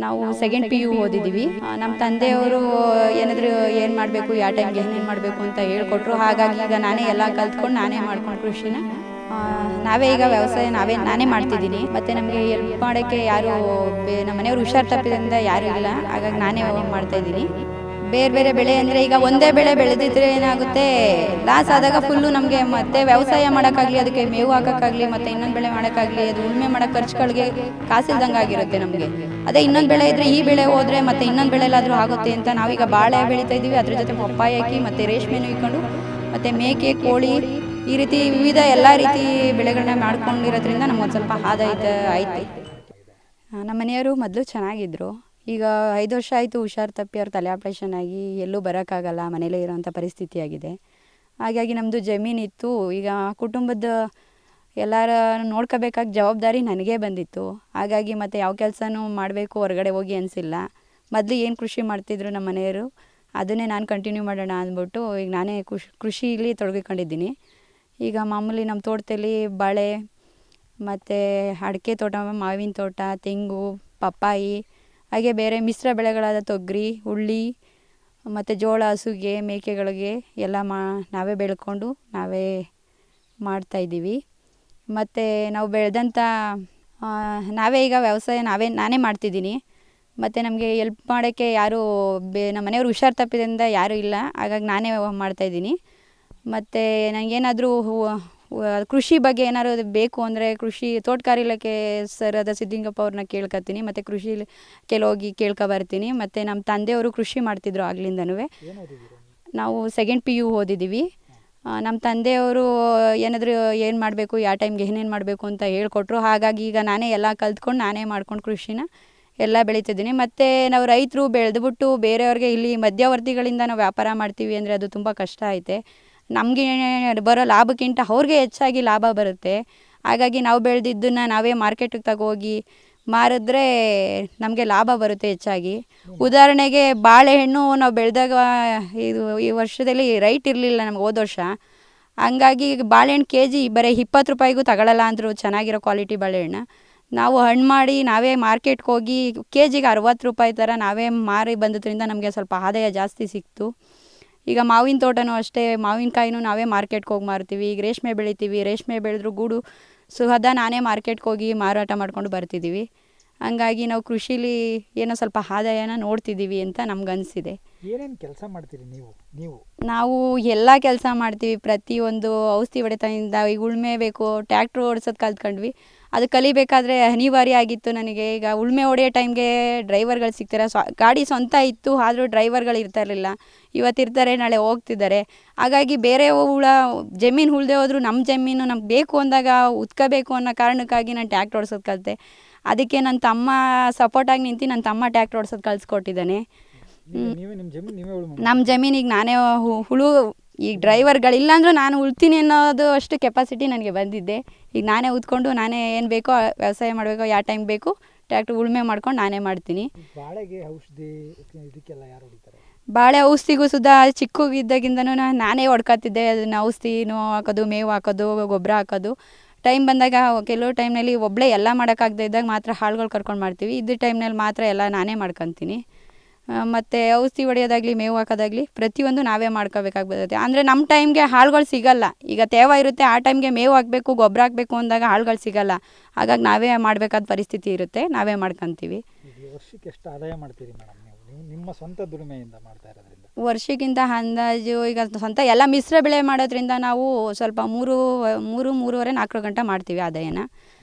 ನಾವು second PU ಓದಿದ್ದೀವಿ. ನಮ್ಮ ತಂದೆಯವರು ಏನಾದರೂ ಏನು ಮಾಡಬೇಕು, ಯಾವ ಟೈಮ್ಗೆ ಏನೇನು ಮಾಡಬೇಕು ಅಂತ ಹೇಳ್ಕೊಟ್ರು. ಹಾಗಾಗಿ ಈಗ ನಾನೇ ಎಲ್ಲ ಕಲ್ತ್ಕೊಂಡು ನಾನೇ ಮಾಡ್ಕೊಂಡು ಕೃಷಿನ ನಾವೇ ಈಗ ವ್ಯವಸಾಯ ನಾನೇ ಮಾಡ್ತಿದ್ದೀನಿ. ಮತ್ತು ನಮಗೆ ಹೆಲ್ಪ್ ಮಾಡೋಕ್ಕೆ ಯಾರು ನಮ್ಮ ಮನೆಯವರು ಹುಷಾರು ತಪ್ಪಿದ್ರಿಂದ ಯಾರೂ ಇಲ್ಲ. ಹಾಗಾಗಿ ನಾನೇ ಮಾಡ್ತಾಯಿದ್ದೀನಿ. ಬೇರೆ ಬೇರೆ ಬೆಳೆ ಅಂದರೆ ಈಗ ಒಂದೇ ಬೆಳೆ ಬೆಳೆದಿದ್ರೆ ಏನಾಗುತ್ತೆ, ಲಾಸ್ ಆದಾಗ ಫುಲ್ಲು ನಮಗೆ ಮತ್ತೆ ವ್ಯವಸಾಯ ಮಾಡೋಕ್ಕಾಗಲಿ, ಅದಕ್ಕೆ ಮೇವು ಹಾಕೋಕ್ಕಾಗಲಿ, ಮತ್ತು ಇನ್ನೊಂದು ಬೆಳೆ ಮಾಡೋಕ್ಕಾಗಲಿ, ಅದು ಉಳುಮೆ ಮಾಡೋ ಖರ್ಚುಗಳಿಗೆ ಕಾಸಿಲ್ದಂಗೆ ಆಗಿರುತ್ತೆ ನಮಗೆ. ಅದೇ ಇನ್ನೊಂದು ಬೆಳೆ ಇದ್ದರೆ ಈ ಬೆಳೆ ಹೋದರೆ ಮತ್ತೆ ಇನ್ನೊಂದು ಬೆಳೆಲಾದರೂ ಆಗುತ್ತೆ ಅಂತ ನಾವೀಗ ಬಾಳೆ ಬೆಳೀತಾ ಇದ್ದೀವಿ. ಅದ್ರ ಜೊತೆ ಪಪ್ಪಾಯ ಹಾಕಿ ಮತ್ತು ರೇಷ್ಮೆನೂ ಇಟ್ಕೊಂಡು ಮತ್ತು ಮೇಕೆ, ಕೋಳಿ, ಈ ರೀತಿ ವಿವಿಧ ಎಲ್ಲ ರೀತಿ ಬೆಳೆಗಳನ್ನ ಮಾಡ್ಕೊಂಡಿರೋದ್ರಿಂದ ನಮ್ಗೊಂದು ಸ್ವಲ್ಪ ಆದಾಯ ಆಯ್ತು. ನಮ್ಮ ಮನೆಯವರು ಮೊದಲು ಚೆನ್ನಾಗಿದ್ದರು. ಈಗ 5 ವರ್ಷ ಆಯಿತು ಹುಷಾರು ತಪ್ಪಿ ಅವ್ರ ತಲೆ ಆಪ್ರೇಷನ್ ಆಗಿ ಎಲ್ಲೂ ಬರೋಕ್ಕಾಗಲ್ಲ, ಮನೇಲೇ ಇರೋವಂಥ ಪರಿಸ್ಥಿತಿ ಆಗಿದೆ. ಹಾಗಾಗಿ ನಮ್ಮದು ಜಮೀನಿತ್ತು. ಈಗ ಕುಟುಂಬದ ಎಲ್ಲರ ನೋಡ್ಕೋಬೇಕಾದ ಜವಾಬ್ದಾರಿ ನನಗೇ ಬಂದಿತ್ತು. ಹಾಗಾಗಿ ಮತ್ತು ಯಾವ ಕೆಲಸನೂ ಮಾಡಬೇಕು ಹೊರಗಡೆ ಹೋಗಿ ಅನಿಸಿಲ್ಲ. ಮೊದಲು ಏನು ಕೃಷಿ ಮಾಡ್ತಿದ್ರು ನಮ್ಮ ಮನೆಯವರು, ಅದನ್ನೇ ನಾನು ಕಂಟಿನ್ಯೂ ಮಾಡೋಣ ಅಂದ್ಬಿಟ್ಟು ಈಗ ನಾನೇ ಕೃಷಿಲಿ ತೊಡಗಿಕೊಂಡಿದ್ದೀನಿ. ಈಗ ಮಾಮೂಲಿ ನಮ್ಮ ತೋಟದಲ್ಲಿ ಬಾಳೆ ಮತ್ತು ಅಡಿಕೆ ತೋಟ, ಮಾವಿನ ತೋಟ, ತೆಂಗು, ಪಪ್ಪಾಯಿ, ಹಾಗೆ ಬೇರೆ ಮಿಶ್ರ ಬೆಳೆಗಳಾದ ತೊಗರಿ, ಹುಳ್ಳಿ ಮತ್ತು ಜೋಳ, ಹಸುಗೆ, ಮೇಕೆಗಳಿಗೆ ಎಲ್ಲ ನಾವೇ ಬೆಳ್ಕೊಂಡು ನಾವೇ ಮಾಡ್ತಾಯಿದ್ದೀವಿ. ಮತ್ತು ನಾವು ಬೆಳೆದಂಥ ನಾವೇ ಈಗ ವ್ಯವಸಾಯ ನಾನೇ ಮಾಡ್ತಿದ್ದೀನಿ. ಮತ್ತು ನಮಗೆ ಹೆಲ್ಪ್ ಮಾಡೋಕ್ಕೆ ಯಾರೂ ನಮ್ಮ ಮನೆಯವರು ಹುಷಾರು ತಪ್ಪಿದ್ರಿಂದ ಯಾರೂ ಇಲ್ಲ. ಹಾಗಾಗಿ ನಾನೇ ಮಾಡ್ತಾಯಿದ್ದೀನಿ. ಮತ್ತು ನನಗೇನಾದರೂ ಕೃಷಿ ಬಗ್ಗೆ ಏನಾದ್ರು ಬೇಕು ಅಂದರೆ ಕೃಷಿ ತೋಟಗಾರಿ ಇಲಾಖೆ ಸರ್ ಆದ ಸಿದ್ದಿಂಗಪ್ಪ ಅವ್ರನ್ನ ಕೇಳ್ಕೊತೀನಿ. ಮತ್ತು ಕೃಷಿ ಹೋಗಿ ಕೇಳ್ಕೊಬರ್ತೀನಿ. ಮತ್ತು ನಮ್ಮ ತಂದೆಯವರು ಕೃಷಿ ಮಾಡ್ತಿದ್ರು ಆಗ್ಲಿಂದನೂ. ನಾವು ಸೆಕೆಂಡ್ PU ಓದಿದ್ದೀವಿ. ನಮ್ಮ ತಂದೆಯವರು ಏನಾದರೂ ಏನು ಮಾಡಬೇಕು, ಯಾವ ಟೈಮ್ಗೆ ಏನೇನು ಮಾಡಬೇಕು ಅಂತ ಹೇಳ್ಕೊಟ್ರು. ಹಾಗಾಗಿ ಈಗ ನಾನೇ ಎಲ್ಲ ಕಲ್ತ್ಕೊಂಡು ನಾನೇ ಮಾಡ್ಕೊಂಡು ಕೃಷಿನ ಎಲ್ಲ ಬೆಳೀತಿದ್ದೀನಿ. ಮತ್ತು ನಾವು ರೈತರು ಬೆಳೆದ್ಬಿಟ್ಟು ಬೇರೆಯವ್ರಿಗೆ ಇಲ್ಲಿ ಮಧ್ಯವರ್ತಿಗಳಿಂದ ನಾವು ವ್ಯಾಪಾರ ಮಾಡ್ತೀವಿ ಅಂದರೆ ಅದು ತುಂಬ ಕಷ್ಟ ಐತೆ. ನಮಗೆ ಬರೋ ಲಾಭಕ್ಕಿಂತ ಅವ್ರಿಗೆ ಹೆಚ್ಚಾಗಿ ಲಾಭ ಬರುತ್ತೆ. ಹಾಗಾಗಿ ನಾವು ಬೆಳೆದಿದ್ದನ್ನು ನಾವೇ ಮಾರ್ಕೆಟಿಗೆ ತಗೋಗಿ ಮಾರಿದ್ರೆ ನಮಗೆ ಲಾಭ ಬರುತ್ತೆ ಹೆಚ್ಚಾಗಿ. ಉದಾಹರಣೆಗೆ ಬಾಳೆಹಣ್ಣು ನಾವು ಬೆಳೆದಾಗ ಈ ವರ್ಷದಲ್ಲಿ ರೈಟ್ ಇರಲಿಲ್ಲ ನಮ್ಗೆ ಹೋದ ವರ್ಷ. ಹಂಗಾಗಿ ಬಾಳೆಹಣ್ಣು KG ಬರೀ 20 ರೂಪಾಯಿಗೂ ತಗೊಳ್ಳಲ್ಲ ಅಂದರು, ಚೆನ್ನಾಗಿರೋ ಕ್ವಾಲಿಟಿ ಬಾಳೆಹಣ್ಣು. ನಾವು ಹಣ್ಣು ಮಾಡಿ ನಾವೇ ಮಾರ್ಕೆಟ್ಗೆ ಹೋಗಿ KGಗೆ 60 ರೂಪಾಯಿ ಥರ ನಾವೇ ಮಾರಿ ಬಂದದ್ರಿಂದ ನಮಗೆ ಸ್ವಲ್ಪ ಆದಾಯ ಜಾಸ್ತಿ ಸಿಕ್ತು. ಈಗ ಮಾವಿನ ತೋಟನೂ ಅಷ್ಟೇ, ಮಾವಿನಕಾಯಿನೂ ನಾವೇ ಮಾರ್ಕೆಟ್ಗೆ ಹೋಗಿ ಮಾರ್ತೀವಿ. ಈಗ ರೇಷ್ಮೆ ಬೆಳಿತೀವಿ, ರೇಷ್ಮೆ ಬೆಳೆದ್ರೂ ಗೂಡು ಸುಹದ ನಾನೇ ಮಾರ್ಕೆಟ್ಗೆ ಹೋಗಿ ಮಾರಾಟ ಮಾಡ್ಕೊಂಡು ಬರ್ತಿದ್ದೀವಿ. ಹಂಗಾಗಿ ನಾವು ಕೃಷಿಲಿ ಏನೋ ಸ್ವಲ್ಪ ಆದಾಯನ ನೋಡ್ತಿದ್ದೀವಿ ಅಂತ ನಮ್ಗನ್ಸಿದೆ. ಏನೇನು ಕೆಲಸ ಮಾಡ್ತೀರಿ ನೀವು? ನಾವು ಎಲ್ಲ ಕೆಲಸ ಮಾಡ್ತೀವಿ. ಪ್ರತಿಯೊಂದು ಔಷಧಿ ಹೊಡೆತದಿಂದ ಈಗ ಉಳುಮೆ ಬೇಕು, ಟ್ಯಾಕ್ಟ್ರು ಓಡಿಸೋದು ಕಲ್ತ್ಕೊಂಡ್ವಿ. ಅದು ಕಲಿಬೇಕಾದ್ರೆ ಅನಿವಾರ್ಯ ಆಗಿತ್ತು ನನಗೆ. ಈಗ ಉಳುಮೆ ಹೊಡೆಯೋ ಟೈಮ್ಗೆ ಡ್ರೈವರ್ಗಳು ಸಿಗ್ತಾರೆ. ಗಾಡಿ ಸ್ವಂತ ಇತ್ತು, ಆದರೂ ಡ್ರೈವರ್ಗಳು ಇರ್ತಾ ಇರಲಿಲ್ಲ. ಇವತ್ತಿರ್ತಾರೆ, ನಾಳೆ ಹೋಗ್ತಿದ್ದಾರೆ. ಹಾಗಾಗಿ ಬೇರೆ ಜಮೀನು ಉಳ್ದೆ ಹೋದ್ರು ನಮ್ಮ ಜಮೀನು ನಮ್ಗೆ ಬೇಕು ಅಂದಾಗ ಉತ್ಕೋಬೇಕು ಅನ್ನೋ ಕಾರಣಕ್ಕಾಗಿ ನಾನು ಟ್ಯಾಕ್ಟ್ರ್ ಓಡಿಸೋದು ಕಲಿತೆ. ಅದಕ್ಕೆ ನನ್ನ ತಮ್ಮ ಸಪೋರ್ಟಾಗಿ ನಿಂತು ನನ್ನ ತಮ್ಮ ಟ್ಯಾಕ್ಟ್ರ್ ಓಡಿಸೋದು ಕಲಿಸ್ಕೊಟ್ಟಿದ್ದಾನೆ. ನಮ್ಮ ಜಮೀನಿಗೆ ನಾನೇ ಈಗ ಡ್ರೈವರ್ಗಳಿಲ್ಲ ಅಂದರೂ ನಾನು ಉಳ್ತೀನಿ ಅನ್ನೋದು ಅಷ್ಟು ಕೆಪಾಸಿಟಿ ನನಗೆ ಬಂದಿದ್ದೆ. ಈಗ ನಾನೇ ಉತ್ಕೊಂಡು ನಾನೇ ಏನು ಬೇಕೋ ವ್ಯವಸಾಯ ಮಾಡಬೇಕೋ, ಯಾವ ಟೈಮ್ ಬೇಕು ಟ್ಯಾಕ್ಟ್ರ್ ಉಳುಮೆ ಮಾಡ್ಕೊಂಡು ನಾನೇ ಮಾಡ್ತೀನಿ. ಬಾಳೆಗೆ ಔಷಧಿ ಇದಕ್ಕೆಲ್ಲ ಯಾರು ಹೊಡಿತಾರೆ? ಬಾಳೆ ಔಷಧಿಗೂ ಸುಧಾ ಚಿಕ್ಕಗಿದ್ದಾಗಿಂದನೂ ನಾನೇ ಹೊಡ್ಕೊತಿದ್ದೆ. ಅದನ್ನು ಔಷಧಿನೂ ಹಾಕೋದು, ಮೇವು ಹಾಕೋದು, ಗೊಬ್ಬರ ಹಾಕೋದು. ಟೈಮ್ ಬಂದಾಗ ಕೆಲವು ಟೈಮ್ನಲ್ಲಿ ಒಬ್ಬಳೇ ಎಲ್ಲ ಮಾಡೋಕ್ಕಾಗದೇ ಇದ್ದಾಗ ಮಾತ್ರ ಆಳುಗಳು ಕರ್ಕೊಂಡು ಮಾಡ್ತೀವಿ. ಇದ್ದ ಟೈಮ್ನಲ್ಲಿ ಮಾತ್ರ ಎಲ್ಲ ನಾನೇ ಮಾಡ್ಕೊತೀನಿ. ಮತ್ತು ಔಷಧಿ ಹೊಡೆಯೋದಾಗಲಿ, ಮೇವು ಹಾಕೋದಾಗಲಿ ಪ್ರತಿಯೊಂದು ನಾವೇ ಮಾಡ್ಕೋಬೇಕಾಗಿ ಬರುತ್ತೆ. ಅಂದರೆ ನಮ್ಮ ಟೈಮ್ಗೆ ಆಳುಗಳು ಸಿಗಲ್ಲ. ಈಗ ತೇವ ಇರುತ್ತೆ, ಆ ಟೈಮ್ಗೆ ಮೇವು ಹಾಕಬೇಕು, ಗೊಬ್ಬರ ಹಾಕಬೇಕು ಅಂದಾಗ ಆಳುಗಳು ಸಿಗಲ್ಲ. ಹಾಗಾಗಿ ನಾವೇ ಮಾಡಬೇಕಾದ ಪರಿಸ್ಥಿತಿ ಇರುತ್ತೆ, ನಾವೇ ಮಾಡ್ಕೊತೀವಿ. ವರ್ಷಕ್ಕೆ ಎಷ್ಟು ಆದಾಯ ಮಾಡ್ತೀರಿ ಮೇಡಮ್ ನೀವು ನಿಮ್ಮ ಸ್ವಂತ ದುಡಿಮೆಯಿಂದ ಮಾಡ್ತಾ ಇರೋದ್ರಿಂದ? ವರ್ಷಕ್ಕಿಂತ ಅಂದಾಜು ಈಗ ಸ್ವಂತ ಎಲ್ಲ ಮಿಶ್ರ ಬೆಳೆ ಮಾಡೋದ್ರಿಂದ ನಾವು ಸ್ವಲ್ಪ 3-4 ಗಂಟೆ ಮಾಡ್ತೀವಿ ಆದಾಯನ.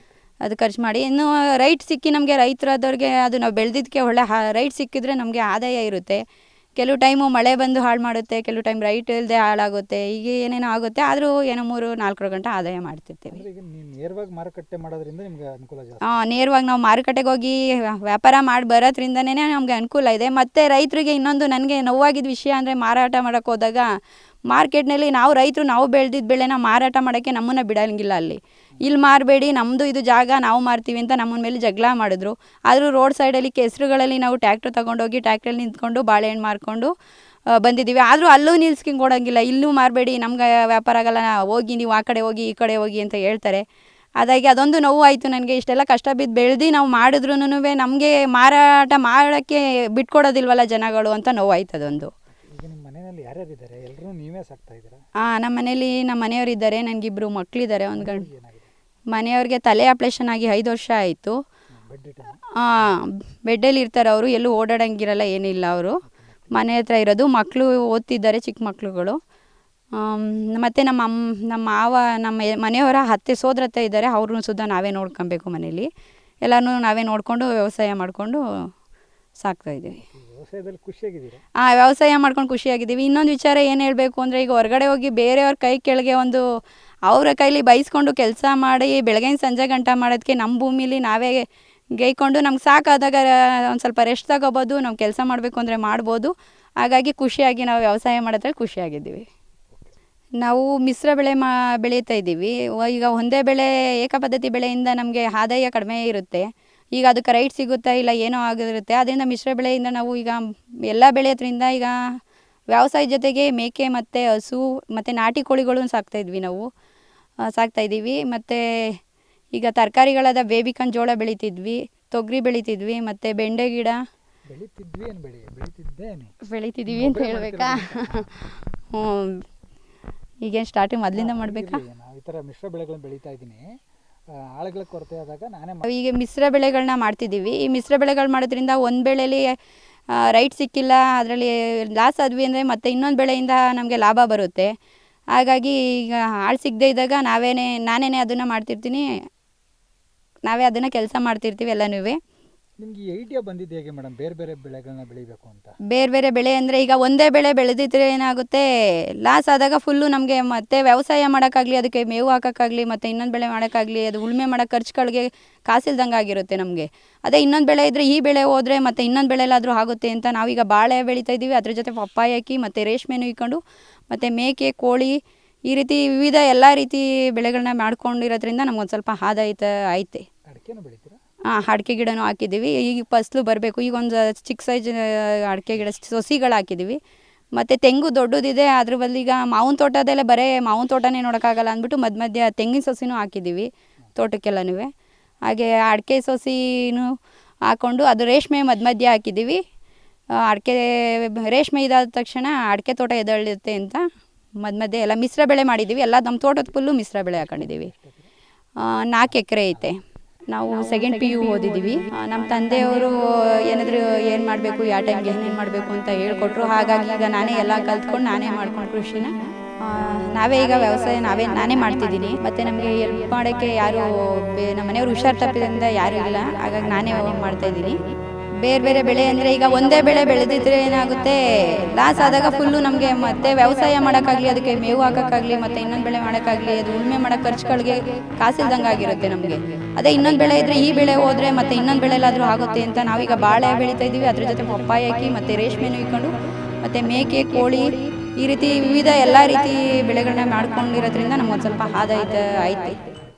ಅದು ಖರ್ಚು ಮಾಡಿ ಇನ್ನು ರೈಟ್ ಸಿಕ್ಕಿ ನಮಗೆ ರೈತರಾದವ್ರಿಗೆ ಅದು ನಾವು ಬೆಳೆದಿದ್ದಕ್ಕೆ ಒಳ್ಳೆ ರೈಟ್ ಸಿಕ್ಕಿದ್ರೆ ನಮಗೆ ಆದಾಯ ಇರುತ್ತೆ. ಕೆಲವು ಟೈಮು ಮಳೆ ಬಂದು ಹಾಳು ಮಾಡುತ್ತೆ, ಕೆಲವು ಟೈಮ್ ರೈಟ್ ಇಲ್ಲದೆ ಹಾಳಾಗುತ್ತೆ. ಈಗ ಏನೇನೋ ಆಗುತ್ತೆ, ಆದರೂ ಏನೋ 3-4 ಗಂಟೆ ಆದಾಯ ಮಾಡ್ತಿರ್ತೀವಿ. ನೇರವಾಗಿ ಮಾರುಕಟ್ಟೆ ಮಾಡೋದ್ರಿಂದ ನಿಮಗೆ ಅನುಕೂಲ ಜಾಸ್ತಿ? ನೇರವಾಗಿ ನಾವು ಮಾರುಕಟ್ಟೆಗೆ ಹೋಗಿ ವ್ಯಾಪಾರ ಮಾಡಿ ಬರೋದ್ರಿಂದನೇ ನಮಗೆ ಅನುಕೂಲ ಇದೆ. ಮತ್ತು ರೈತರಿಗೆ ಇನ್ನೊಂದು ನನಗೆ ನೋವಾಗಿದ್ದ ವಿಷಯ ಅಂದರೆ, ಮಾರಾಟ ಮಾಡೋಕ್ಕೆ ಹೋದಾಗ ಮಾರ್ಕೆಟ್ನಲ್ಲಿ ನಾವು ಬೆಳೆದಿದ್ದ ಬೆಳೆನ ಮಾರಾಟ ಮಾಡೋಕ್ಕೆ ನಮ್ಮನ್ನು ಬಿಡೋಂಗಿಲ್ಲ. ಇಲ್ಲಿ ಮಾರಬೇಡಿ, ನಮ್ಮದು ಇದು ಜಾಗ, ನಾವು ಮಾರ್ತೀವಿ ಅಂತ ನಮ್ಮನ ಮೇಲೆ ಜಗಳ ಮಾಡಿದ್ರು. ಆದರೂ ರೋಡ್ ಸೈಡಲ್ಲಿ ಕೆಸರುಗಳಲ್ಲಿ ನಾವು ಟ್ಯಾಕ್ಟ್ರ್ ತೊಗೊಂಡೋಗಿ ಟ್ಯಾಕ್ಟ್ರಲ್ಲಿ ನಿಂತ್ಕೊಂಡು ಬಾಳೆಹಣ್ಣು ಮಾರ್ಕೊಂಡು ಬಂದಿದ್ದೀವಿ. ಆದರೂ ಅಲ್ಲೂ ನಿಲ್ಸ್ಕೊಂಡು ಕೊಡೋಂಗಿಲ್ಲ, ಇಲ್ಲೂ ಮಾರಬೇಡಿ, ನಮ್ಗೆ ವ್ಯಾಪಾರ ಆಗಲ್ಲ, ಹೋಗಿ ನೀವು ಆ ಕಡೆ ಹೋಗಿ ಈ ಕಡೆ ಹೋಗಿ ಅಂತ ಹೇಳ್ತಾರೆ. ಹಾಗಾಗಿ ಅದೊಂದು ನೋವು ಆಯಿತು ನನಗೆ. ಇಷ್ಟೆಲ್ಲ ಕಷ್ಟ ಬಿದ್ದು ಬೆಳೆದು ನಾವು ಮಾಡಿದ್ರೂ ನಮಗೆ ಮಾರಾಟ ಮಾಡೋಕ್ಕೆ ಬಿಟ್ಕೊಡೋದಿಲ್ವಲ್ಲ ಜನಗಳು ಅಂತ ನೋವಾಯ್ತು ಅದೊಂದು. ಈಗ ನಿಮ್ಮ ಮನೆಯಲ್ಲಿ ಯಾರ್ಯಾರಿದ್ದಾರೆ? ಎಲ್ಲರೂ ನೀವೇ ಸಾಕ್ತಾ ಇದ್ದೀರಾ? ನಮ್ಮ ಮನೇಲಿ ನಮ್ಮ ಮನೆಯವರಿದ್ದಾರೆ, ನನಗಿಬ್ಬರು ಮಕ್ಕಳಿದ್ದಾರೆ. ಒಂದು ಗಂಡು ಏನಾಗಿದೆ? ಮನೆಯವ್ರಿಗೆ ತಲೆ ಆಪ್ರೇಷನ್ ಆಗಿ 5 ವರ್ಷ ಆಯಿತು. ಬೆಡ್ ಇಟ್ಟು ಬೆಡ್ಡಲ್ಲಿ ಇರ್ತಾರೆ ಅವರು, ಎಲ್ಲೂ ಓಡಾಡಂಗಿರಲ್ಲ, ಏನಿಲ್ಲ. ಅವರು ಮನೆ ಹತ್ರ ಇರೋದು. ಮಕ್ಕಳು ಓದ್ತಿದ್ದಾರೆ, ಚಿಕ್ಕ ಮಕ್ಕಳುಗಳು. ಮತ್ತು ನಮ್ಮ ಮಾವ, ನಮ್ಮ ಮನೆಯವರ ಅತ್ತೆ ಸೋದರತ್ತೆ ಇದ್ದಾರೆ, ಅವ್ರನ್ನೂ ಸುದ್ದ ನಾವೇ ನೋಡ್ಕೊಬೇಕು ಮನೇಲಿ. ಎಲ್ಲನೂ ನಾವೇ ನೋಡಿಕೊಂಡು ವ್ಯವಸಾಯ ಮಾಡಿಕೊಂಡು ಸಾಕ್ತಾಯಿದ್ದೀವಿ. ವ್ಯವಸಾಯದಲ್ಲಿ ಖುಷಿಯಾಗಿದ್ದೀರಾ? ವ್ಯವಸಾಯ ಮಾಡ್ಕೊಂಡು ಖುಷಿಯಾಗಿದ್ದೀವಿ. ಇನ್ನೊಂದು ವಿಚಾರ ಏನು ಹೇಳಬೇಕು ಅಂದರೆ, ಈಗ ಹೊರಗಡೆ ಹೋಗಿ ಬೇರೆಯವ್ರ ಕೈ ಕೆಳಗೆ ಅವರ ಕೈಲಿ ಬೈಸ್ಕೊಂಡು ಕೆಲಸ ಮಾಡಿ ಬೆಳಗ್ಗಿನ ಸಂಜೆ ಗಂಟ ಮಾಡೋದಕ್ಕೆ ನಮ್ಮ ಭೂಮಿಲಿ ನಾವೇ ಗೈಕೊಂಡು ನಮ್ಗೆ ಸಾಕಾದಾಗ ಒಂದು ಸ್ವಲ್ಪ ರೆಸ್ಟ್ ತಗೋಬೋದು, ನಾವು ಕೆಲಸ ಮಾಡಬೇಕು ಅಂದರೆ ಮಾಡ್ಬೋದು. ಹಾಗಾಗಿ ಖುಷಿಯಾಗಿ ನಾವು ವ್ಯವಸಾಯ ಮಾಡೋದ್ರಲ್ಲಿ ಖುಷಿಯಾಗಿದ್ದೀವಿ. ನಾವು ಮಿಶ್ರ ಬೆಳೆ ಬೆಳೀತಾ ಇದ್ದೀವಿ. ಈಗ ಒಂದೇ ಬೆಳೆ ಏಕಪದ್ಧತಿ ಬೆಳೆಯಿಂದ ನಮಗೆ ಆದಾಯ ಕಡಿಮೆ ಇರುತ್ತೆ. ಈಗ ಅದಕ್ಕೆ ರೈಟ್ ಸಿಗುತ್ತಾ ಇಲ್ಲ ಏನೋ ಆಗಿರುತ್ತೆ. ಅದರಿಂದ ಮಿಶ್ರ ಬೆಳೆಯಿಂದ ನಾವು ಈಗ ಎಲ್ಲ ಬೆಳೆಯೋದ್ರಿಂದ ಈಗ ವ್ಯವಸಾಯ ಜೊತೆಗೆ ಮೇಕೆ ಮತ್ತು ಹಸು ಮತ್ತು ನಾಟಿ ಕೋಳಿಗಳನ್ನು ಸಾಕ್ತಾಯಿದ್ವಿ ನಾವು. ಸಾಕ್ತಾಯಿದ್ದೀವಿ. ಮತ್ತು ಈಗ ತರಕಾರಿಗಳಾದ ಬೇಬಿಕನ್ ಜೋಳ ಬೆಳಿತಿದ್ವಿ, ತೊಗರಿ ಬೆಳಿತಿದ್ವಿ, ಮತ್ತು ಬೆಂಡೆ ಗಿಡ ಬೆಳಿತಿದ್ದೀವಿ ಅಂತ ಹೇಳ್ಬೇಕಾ? ಈಗೇನು ಸ್ಟಾರ್ಟಿಂಗ್ ಮೊದಲಿಂದ ಮಾಡಬೇಕಾ? ಈ ಥರ ಮಿಶ್ರ ಬೆಳೆಗಳನ್ನ ಬೆಳೀತಾ ಇದ್ದೀನಿ. ಆಳುಗಳ ಕೊರತೆ ಆದಾಗ ನಾನೇ ಈಗ ಮಿಶ್ರ ಬೆಳೆಗಳನ್ನ ಮಾಡ್ತಿದ್ದೀವಿ. ಈ ಮಿಶ್ರ ಬೆಳೆಗಳು ಮಾಡೋದ್ರಿಂದ ಒಂದು ಬೆಳೆಯಲ್ಲಿ ರೈಟ್ ಸಿಕ್ಕಿಲ್ಲ, ಅದರಲ್ಲಿ ಲಾಸ್ ಆದ್ವಿ ಅಂದರೆ ಮತ್ತೆ ಇನ್ನೊಂದು ಬೆಳೆಯಿಂದ ನಮಗೆ ಲಾಭ ಬರುತ್ತೆ. ಹಾಗಾಗಿ ಈಗ ಆಳು ಸಿಗದೇ ಇದ್ದಾಗ ನಾನೇ ಅದನ್ನು ಮಾಡ್ತಿರ್ತೀನಿ, ನಾವೇ ಅದನ್ನು ಕೆಲಸ ಮಾಡ್ತಿರ್ತೀವಿ ಎಲ್ಲನೂ. ನಿಮ್ಗೆ ಈ ಐಡಿಯಾ ಬಂದಿದ್ದು ಹೇಗೆ ಮೇಡಮ್, ಬೇರೆ ಬೇರೆ ಬೆಳೆಗಳನ್ನ ಬೆಳಿಬೇಕು ಅಂತ? ಬೇರೆ ಬೇರೆ ಬೆಳೆ ಅಂದರೆ ಈಗ ಒಂದೇ ಬೆಳೆ ಬೆಳೆದಿದ್ರೆ ಏನಾಗುತ್ತೆ, ಲಾಸ್ ಆದಾಗ ಫುಲ್ಲು ನಮಗೆ ಮತ್ತೆ ವ್ಯವಸಾಯ ಮಾಡೋಕ್ಕಾಗಲಿ, ಅದಕ್ಕೆ ಮೇವು ಹಾಕೋಕ್ಕಾಗಲಿ, ಮತ್ತು ಇನ್ನೊಂದು ಬೆಳೆ ಮಾಡೋಕ್ಕಾಗಲಿ, ಅದು ಉಳುಮೆ ಮಾಡೋ ಖರ್ಚುಗಳಿಗೆ ಕಾಸಿಲ್ದಂಗೆ ಆಗಿರುತ್ತೆ ನಮಗೆ. ಅದೇ ಇನ್ನೊಂದು ಬೆಳೆ ಇದ್ದರೆ ಈ ಬೆಳೆ ಹೋದರೆ ಮತ್ತು ಇನ್ನೊಂದು ಬೆಳೆಲಾದರೂ ಆಗುತ್ತೆ ಅಂತ ನಾವೀಗ ಬಾಳೆ ಬೆಳೀತಾ ಇದ್ದೀವಿ. ಅದ್ರ ಜೊತೆ ಪಪ್ಪಾಯ ಹಾಕಿ ಮತ್ತು ರೇಷ್ಮೆನೂ ಇಕ್ಕೊಂಡು ಮತ್ತು ಮೇಕೆ, ಕೋಳಿ, ಈ ರೀತಿ ವಿವಿಧ ಎಲ್ಲ ರೀತಿ ಬೆಳೆಗಳನ್ನ ಮಾಡ್ಕೊಂಡಿರೋದ್ರಿಂದ ನಮ್ಗೊಂದು ಸ್ವಲ್ಪ ಆದಾಯ ಐತೆ. ಅಡಿಕೆನೂ ಬೆಳಿತೀರಾ? ಅಡಿಕೆ ಗಿಡನೂ ಹಾಕಿದ್ದೀವಿ. ಈಗ ಫಸಲು ಬರಬೇಕು. ಈಗ ಒಂದು ಚಿಕ್ಕ ಸೈಜ್ ಅಡಿಕೆ ಗಿಡ ಸೊಸಿಗಳು ಹಾಕಿದ್ದೀವಿ. ಮತ್ತು ತೆಂಗು ದೊಡ್ಡದಿದೆ, ಅದ್ರ ಬದಲು ಈಗ ಮಾವಿನ ತೋಟದಲ್ಲೇ ಬರೀ ಮಾವಿನ ತೋಟನೇ ನೋಡೋಕ್ಕಾಗಲ್ಲ ಅಂದ್ಬಿಟ್ಟು ಮಧ್ಯ ತೆಂಗಿನ ಸೊಸಿನೂ ಹಾಕಿದ್ದೀವಿ ತೋಟಕ್ಕೆಲ್ಲನೂ. ಹಾಗೆ ಅಡಿಕೆ ಸೊಸಿನೂ ಹಾಕ್ಕೊಂಡು ಅದು ರೇಷ್ಮೆ ಮಧ್ಯ ಹಾಕಿದ್ದೀವಿ. ಅಡಿಕೆ ರೇಷ್ಮೆ ಇದಾದ ತಕ್ಷಣ ಅಡಿಕೆ ತೋಟ ಎದ್ದೇಳುತ್ತೆ ಅಂತ ಮಧ್ಯ ಎಲ್ಲ ಮಿಶ್ರ ಬೆಳೆ ಮಾಡಿದ್ದೀವಿ. ಎಲ್ಲ ನಮ್ಮ ತೋಟದ ಫುಲ್ಲು ಮಿಶ್ರ ಬೆಳೆ ಹಾಕೊಂಡಿದ್ದೀವಿ. 4 ಎಕರೆ ಐತೆ. ನಾವು ಸೆಕೆಂಡ್ PU ಓದಿದ್ದೀವಿ. ನಮ್ಮ ತಂದೆಯವರು ಏನು ಮಾಡಬೇಕು, ಯಾವ ಟೈಮ್ಗೆ ಏನೇನು ಮಾಡಬೇಕು ಅಂತ ಹೇಳ್ಕೊಟ್ರು. ಹಾಗಾಗಿ ಈಗ ನಾನೇ ಎಲ್ಲ ಕಲ್ತ್ಕೊಂಡು ನಾನೇ ಮಾಡ್ಕೊಂಡು ಕೃಷಿನ ನಾವೇ ಈಗ ವ್ಯವಸಾಯ ನಾನೇ ಮಾಡ್ತಿದ್ದೀನಿ. ಮತ್ತು ನಮಗೆ ಹೆಲ್ಪ್ ಮಾಡೋಕ್ಕೆ ಯಾರು ನಮ್ಮ ಮನೆಯವರು ಹುಷಾರು ತಪ್ಪಿದ್ರಿಂದ ಯಾರೂ ಇಲ್ಲ. ಹಾಗಾಗಿ ನಾನೇ ಮಾಡ್ತಾಯಿದ್ದೀನಿ. ಬೇರೆ ಬೇರೆ ಬೆಳೆ ಅಂದರೆ ಈಗ ಒಂದೇ ಬೆಳೆ ಬೆಳೆದಿದ್ರೆ ಏನಾಗುತ್ತೆ, ಲಾಸ್ ಆದಾಗ ಫುಲ್ಲು ನಮಗೆ ಮತ್ತೆ ವ್ಯವಸಾಯ ಮಾಡೋಕ್ಕಾಗಲಿ, ಅದಕ್ಕೆ ಮೇವು ಹಾಕೋಕ್ಕಾಗಲಿ, ಮತ್ತು ಇನ್ನೊಂದು ಬೆಳೆ ಮಾಡೋಕ್ಕಾಗಲಿ, ಅದು ಉಳುಮೆ ಮಾಡೋ ಖರ್ಚುಗಳಿಗೆ ಕಾಸಿಲ್ದಂಗೆ ಆಗಿರುತ್ತೆ ನಮಗೆ. ಅದೇ ಇನ್ನೊಂದು ಬೆಳೆ ಇದ್ದರೆ ಈ ಬೆಳೆ ಹೋದರೆ ಮತ್ತು ಇನ್ನೊಂದು ಬೆಳೆಲಾದರೂ ಆಗುತ್ತೆ ಅಂತ ನಾವೀಗ ಬಾಳೆ ಬೆಳೀತಾ ಇದ್ದೀವಿ. ಅದ್ರ ಜೊತೆ ಪಪ್ಪಾಯ ಹಾಕಿ ಮತ್ತು ರೇಷ್ಮೆನೂ ಇಕ್ಕೊಂಡು ಮತ್ತು ಮೇಕೆ, ಕೋಳಿ, ಈ ರೀತಿ ವಿವಿಧ ಎಲ್ಲ ರೀತಿ ಬೆಳೆಗಳನ್ನ ಮಾಡ್ಕೊಂಡಿರೋದ್ರಿಂದ ನಮ್ಗೊಂದು ಸ್ವಲ್ಪ ಆದಾಯ ಐತೆ.